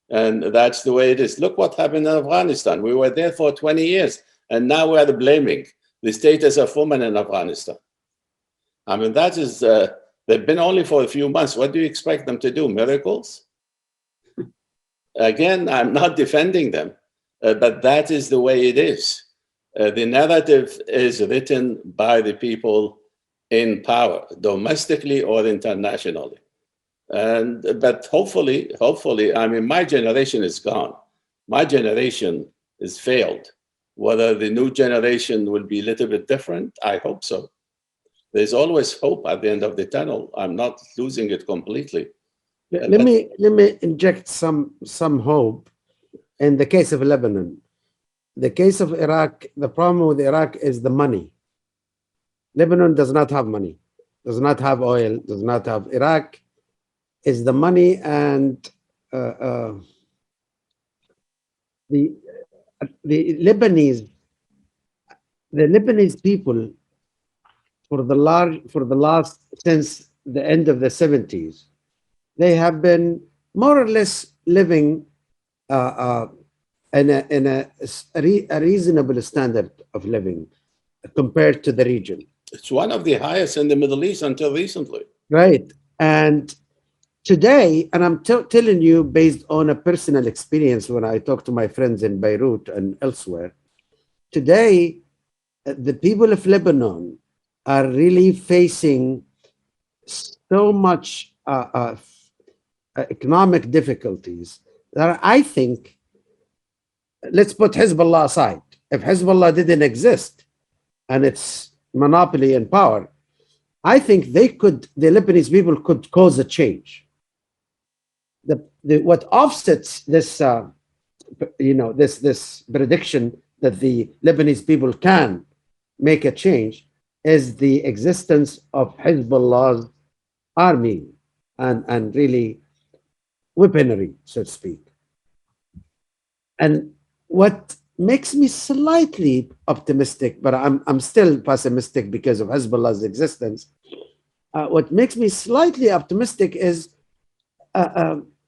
S3: And that's the way it is. Look what happened in Afghanistan. We were there for 20 years, and now we're blaming the status of women in Afghanistan. I mean, that is, they've been only for a few months. What do you expect them to do? Miracles? Again, I'm not defending them, but that is the way it is. The narrative is written by the people in power, domestically or internationally. But hopefully, I mean, my generation is gone. My generation is failed. Whether the new generation will be a little bit different, I hope so. There's always hope at the end of the tunnel. I'm not losing it completely.
S2: Let me inject some hope in the case of Lebanon. The case of Iraq, the problem with Iraq is the money. Lebanon does not have money, does not have oil, does not have. Iraq is the money and uh, uh, the the Lebanese the Lebanese people for the last since the end of the 70s, they have been more or less living uh, a reasonable standard of living compared to the region.
S3: It's one of the highest in the Middle East until recently.
S2: Right. And today, and I'm telling you based on a personal experience when I talk to my friends in Beirut and elsewhere, today, the people of Lebanon are really facing so much economic difficulties that I think, let's put Hezbollah aside. If Hezbollah didn't exist and its monopoly in power, I think the Lebanese people could cause a change. What offsets this, this prediction that the Lebanese people can make a change is the existence of Hezbollah's army and really weaponry, so to speak. And what makes me slightly optimistic, but I'm still pessimistic because of Hezbollah's existence. What makes me slightly optimistic is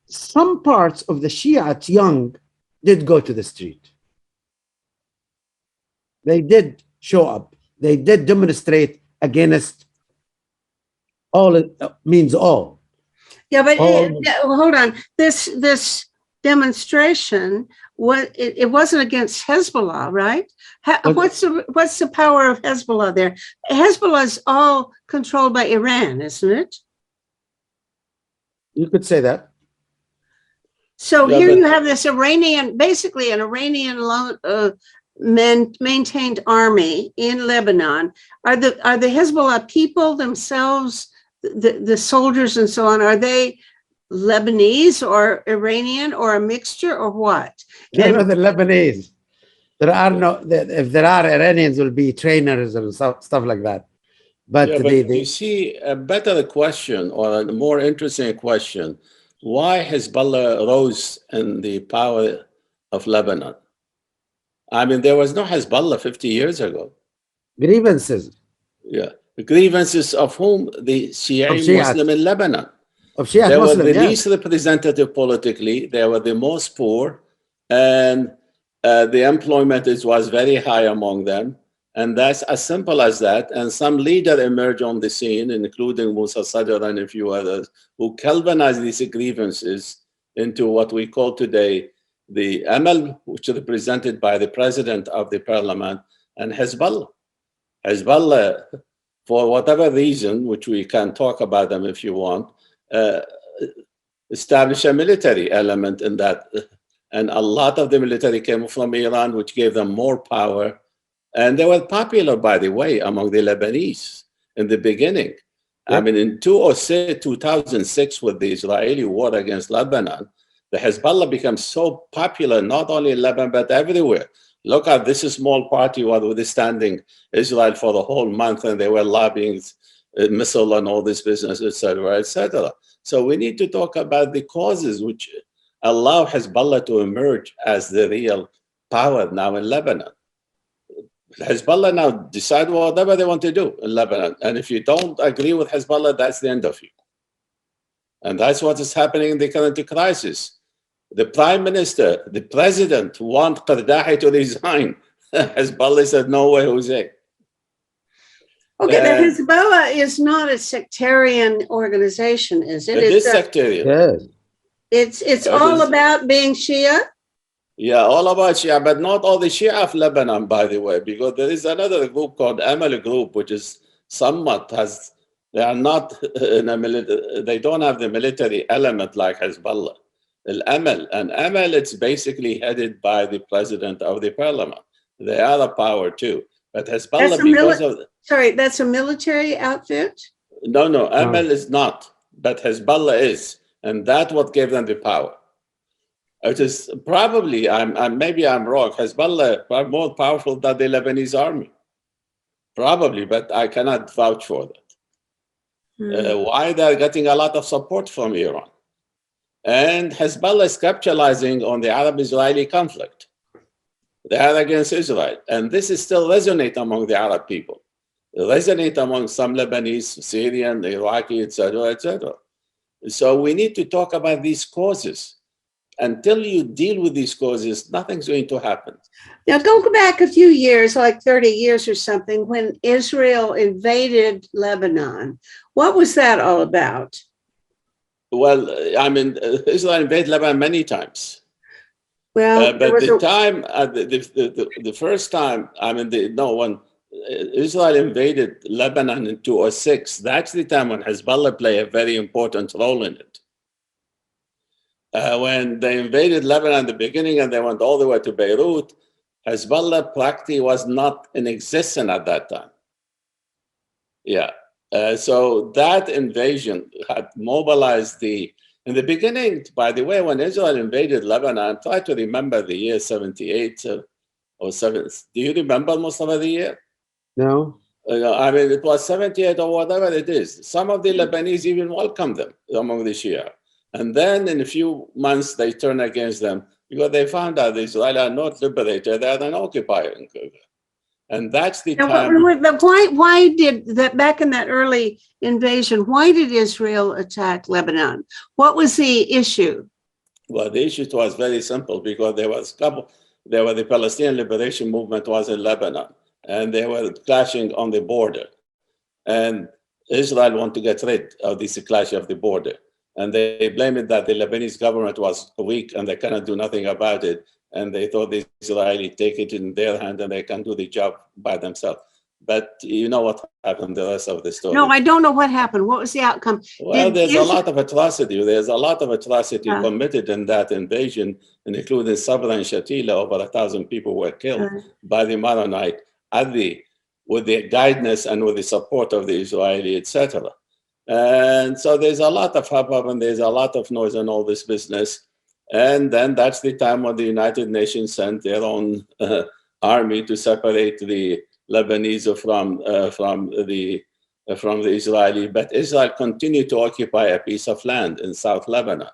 S2: some parts of the Shiite young did go to the street. They did show up. They did demonstrate against all means all.
S1: Yeah, but hold on. This demonstration it wasn't against Hezbollah, right? What's the power of Hezbollah there? Hezbollah is all controlled by Iran, isn't it?
S2: You could say that.
S1: So here you have this basically an Iranian maintained army in Lebanon. Are the Hezbollah people themselves, the soldiers and so on, are they Lebanese or Iranian or a mixture or what?
S2: They're not the Lebanese. If there are Iranians, will be trainers and stuff like that. But,
S3: you see, a better question or a more interesting question: why Hezbollah rose in the power of Lebanon? I mean, there was no Hezbollah 50 years ago.
S2: Grievances.
S3: Yeah, the grievances of whom? The Shiite Muslim in Lebanon.
S2: Of Shiite
S3: they
S2: Muslim,
S3: were the least representative politically. They were the most poor, and the employment was very high among them. And that's as simple as that. And some leader emerged on the scene, including Musa Sadr and a few others, who galvanized these grievances into what we call today the Amal, which is represented by the president of the parliament, and Hezbollah. Hezbollah, for whatever reason, which we can talk about them if you want, establish a military element in that. And a lot of the military came from Iran, which gave them more power. And they were popular, by the way, among the Lebanese in the beginning. Yep. I mean, in 2006, with the Israeli war against Lebanon, the Hezbollah became so popular, not only in Lebanon, but everywhere. Look at this small party was withstanding Israel for the whole month, and they were lobbying missile and all this business, etc., etc. So we need to talk about the causes which allow Hezbollah to emerge as the real power now in Lebanon. Hezbollah now decide whatever they want to do in Lebanon. And if you don't agree with Hezbollah, that's the end of you. And that's what is happening in the current crisis. The prime minister, the president want Qardahi to resign. Hezbollah said, no way, Jose.
S1: Okay, the Hezbollah is not a sectarian organization, is it?
S3: It is sectarian.
S2: Yes.
S1: It's all about being Shia?
S3: Yeah, all about Shia, but not all the Shia of Lebanon, by the way, because there is another group called Amal group, which is somewhat they are not in a military, they don't have the military element like Hezbollah. Amal, and Amal, it's basically headed by the president of the parliament. They are a power too, but Hezbollah,
S1: that's a military outfit?
S3: No, Amal is not, but Hezbollah is, and that's what gave them the power. It is probably, maybe I'm wrong, Hezbollah are more powerful than the Lebanese army. Probably, but I cannot vouch for that. Why they're getting a lot of support from Iran. And Hezbollah is capitalizing on the Arab-Israeli conflict. They are against Israel. And this is still resonate among the Arab people. It resonate among some Lebanese, Syrian, Iraqi, etc., etc. So we need to talk about these causes. Until you deal with these causes, nothing's going to happen.
S1: Now, go back a few years, like 30 years or something, when Israel invaded Lebanon. What was that all about?
S3: Well, I mean, Israel invaded Lebanon many times.
S1: Well,
S3: but the first time, I mean, when Israel invaded Lebanon in 2006, that's the time when Hezbollah played a very important role in it. When they invaded Lebanon in the beginning and they went all the way to Beirut, Hezbollah practically was not in existence at that time. Yeah. So that invasion had mobilized in the beginning, by the way, when Israel invaded Lebanon, try to remember the year 78 or 7. Do you remember most of the year?
S2: No.
S3: I mean, it was 78 or whatever it is. Some of the Lebanese even welcomed them among the Shia. And then in a few months, they turned against them because they found out the Israelis are not liberated, they are an occupier. And that's the time.
S1: Why did that, back in that early invasion, why did Israel attack Lebanon? What was the issue?
S3: Well, the issue was very simple because there was the Palestinian Liberation Movement was in Lebanon, and they were clashing on the border. And Israel wanted to get rid of this clash of the border. And they blamed it that the Lebanese government was weak and they cannot do nothing about it. And they thought the Israelis take it in their hand and they can do the job by themselves. But you know what happened the rest of the story.
S1: No, I don't know what happened. What was the outcome?
S3: Well, there's a lot of atrocity. There's a lot of atrocity committed in that invasion, and including Sabra and Shatila. Over 1,000 people were killed by the Maronite with the guidance and with the support of the Israeli, etc. And so there's a lot of hubbub and there's a lot of noise and all this business. And then that's the time when the United Nations sent their own army to separate the Lebanese from the Israeli. But Israel continued to occupy a piece of land in South Lebanon.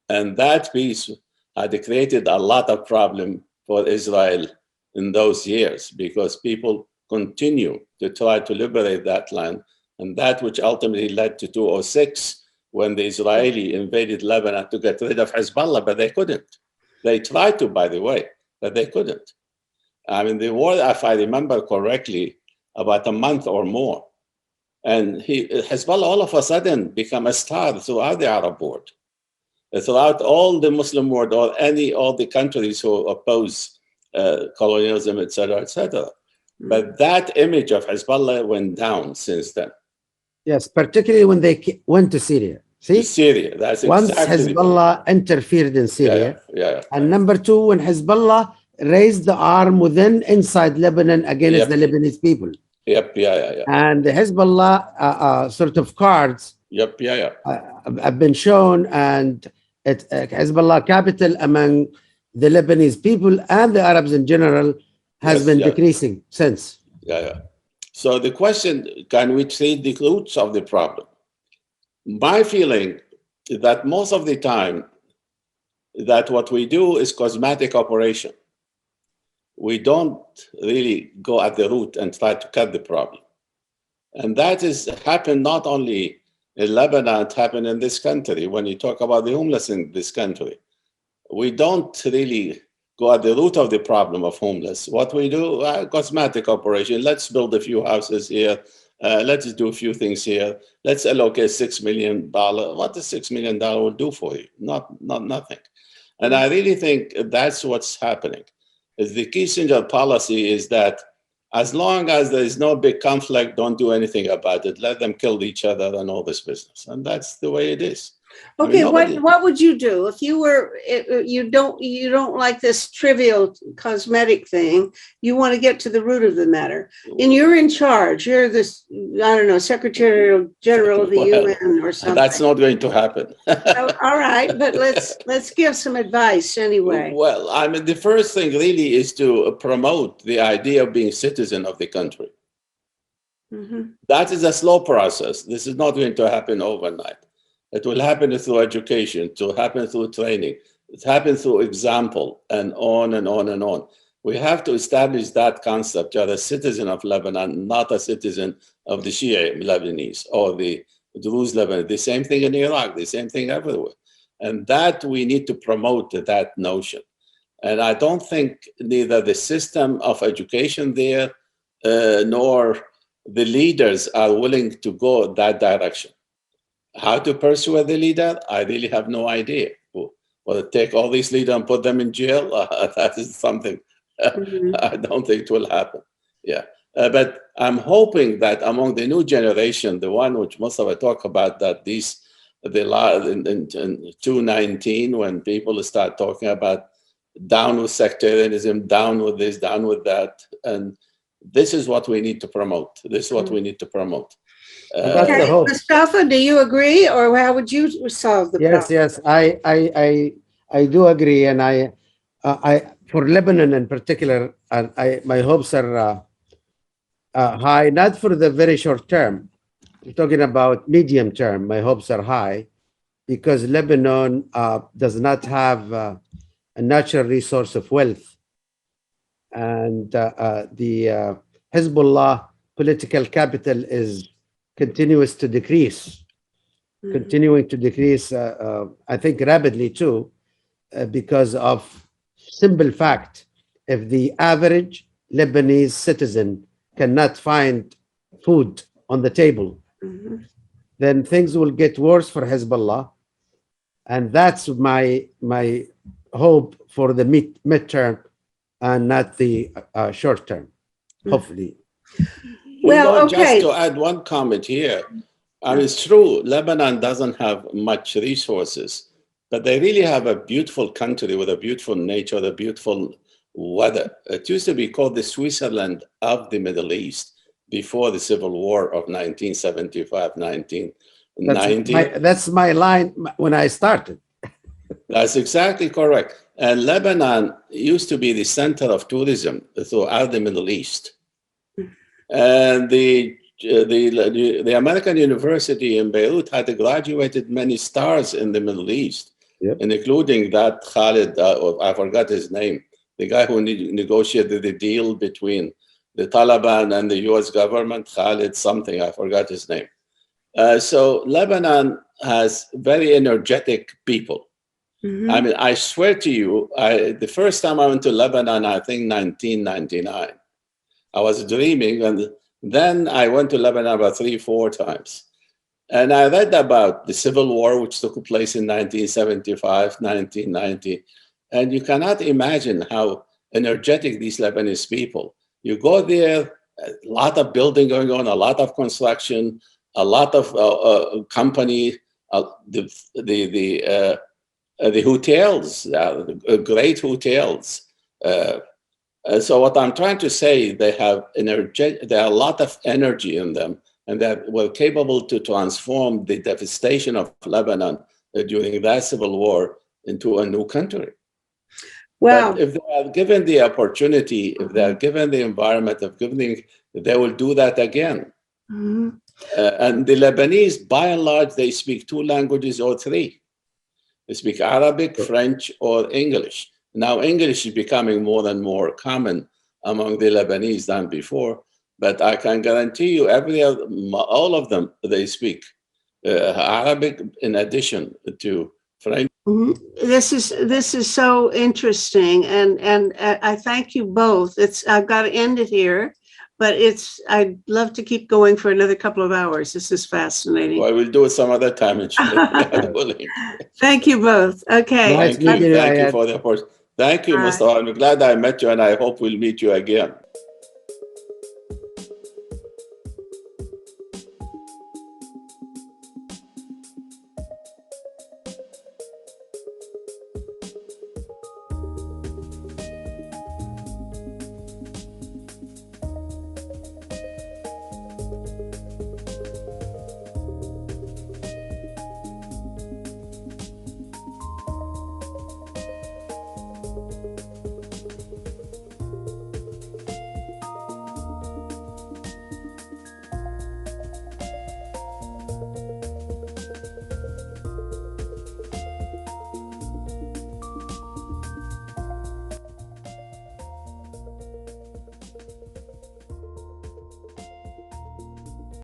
S3: And that piece had created a lot of problem for Israel in those years because people continue to try to liberate that land. And that which ultimately led to 2006, when the Israeli invaded Lebanon to get rid of Hezbollah, but they couldn't. They tried to, by the way, but they couldn't. I mean, the war, if I remember correctly, about a month or more. And Hezbollah all of a sudden became a star throughout the Arab world, throughout all the Muslim world, or all the countries who oppose colonialism, etc., etc. But that image of Hezbollah went down since then.
S2: Yes, particularly when they went to Syria. See?
S3: To Syria, that's
S2: Once
S3: exactly.
S2: Hezbollah interfered in Syria.
S3: Yeah.
S2: And number two, when Hezbollah raised the arm inside Lebanon against the Lebanese people.
S3: Yeah.
S2: And the Hezbollah sort of cards have been shown, and Hezbollah capital among the Lebanese people and the Arabs in general has been decreasing since.
S3: Yeah. So the question, can we treat the roots of the problem? My feeling is that most of the time that what we do is cosmetic operation. We don't really go at the root and try to cut the problem. And that has happened not only in Lebanon, it happened in this country. When you talk about the homeless in this country, we don't really go at the root of the problem of homeless. What we do, cosmetic operation. Let's build a few houses here. Let's do a few things here. Let's allocate $6 million. What does $6 million will do for you? Not nothing. And I really think that's what's happening. The Kissinger policy is that as long as there is no big conflict, don't do anything about it. Let them kill each other and all this business. And that's the way it is.
S1: Okay, what would you do if you were you don't like this trivial cosmetic thing? You want to get to the root of the matter, and you're in charge. You're this, I don't know, Secretary General of the UN or something.
S3: That's not going to happen.
S1: All right, but let's give some advice anyway.
S3: Well, I mean, the first thing really is to promote the idea of being citizen of the country.
S1: Mhm.
S3: That is a slow process. This is not going to happen overnight. It will happen through education, it will happen through training, it happens through example, and on and on and on. We have to establish that concept. You are a citizen of Lebanon, not a citizen of the Shia Lebanese or the Druze Lebanese. The same thing in Iraq, the same thing everywhere. And that we need to promote that notion. And I don't think neither the system of education there nor the leaders are willing to go that direction. How to persuade the leader? I really have no idea. Well, take all these leaders and put them in jail? That is something
S1: Mhm.
S3: I don't think it will happen. Yeah. But I'm hoping that among the new generation, the one which Mustafa talked about, that in 2019, when people start talking about down with sectarianism, down with this, down with that, and this is what we need to promote. This is what we need to promote.
S2: And that's the
S1: Okay,
S2: hope.
S1: Mustafa, do you agree, or how would you solve the
S2: Yes,
S1: problem?
S2: yes, I do agree, and I for Lebanon in particular, and my hopes are high, not for the very short term. I'm talking about medium term. My hopes are high because Lebanon does not have a natural resource of wealth, and the Hezbollah political capital is continuous to decrease,
S1: Mhm.
S2: continuing to decrease. I think rapidly too, because of simple fact: if the average Lebanese citizen cannot find food on the table,
S1: Mhm.
S2: then things will get worse for Hezbollah, and that's my hope for the midterm and not the short term. Hopefully,
S1: Well,
S3: Just
S1: okay.
S3: to add one comment here, I mean, it's true, Lebanon doesn't have much resources, but they really have a beautiful country with a beautiful nature, a beautiful weather. It used to be called the Switzerland of the Middle East before the Civil War of 1975, 1990.
S2: that's my line when I started.
S3: That's exactly correct. And Lebanon used to be the center of tourism throughout the Middle East. And the American University in Beirut had graduated many stars in the Middle East,
S2: Yep.
S3: and including that Khalid, I forgot his name, the guy who negotiated the deal between the Taliban and the US government, Khalid something, I forgot his name. So Lebanon has very energetic people.
S1: Mhm.
S3: I mean, I swear to you, the first time I went to Lebanon, I think 1999. I was dreaming, and then I went to Lebanon about 3-4 times. And I read about the Civil War, which took place in 1975, 1990. And you cannot imagine how energetic these Lebanese people. You go there, a lot of building going on, a lot of construction, a lot of company, the hotels, great hotels. So what I'm trying to say, they have there are a lot of energy in them, and that were capable to transform the devastation of Lebanon during that civil war into a new country.
S1: Wow.
S3: But if they are given the opportunity, if they are given the environment, they will do that again.
S1: Mhm.
S3: And the Lebanese, by and large, they speak 2 languages or 3. They speak Arabic, French, or English. Now, English is becoming more and more common among the Lebanese than before, but I can guarantee you, all of them, they speak Arabic in addition to French.
S1: Mhm. This is so interesting, and I thank you both. I've got to end it here, but I'd love to keep going for another couple of hours. This is fascinating.
S3: Well, we'll do it some other time, inshallah.
S1: Thank you both. Okay.
S2: Nice
S3: Thank you.
S2: meeting you,
S3: Thank you
S2: Ayad.
S3: for the opportunity. Thank you,
S1: Bye.
S3: Mustafa. I'm glad I met you, and I hope we'll meet you again.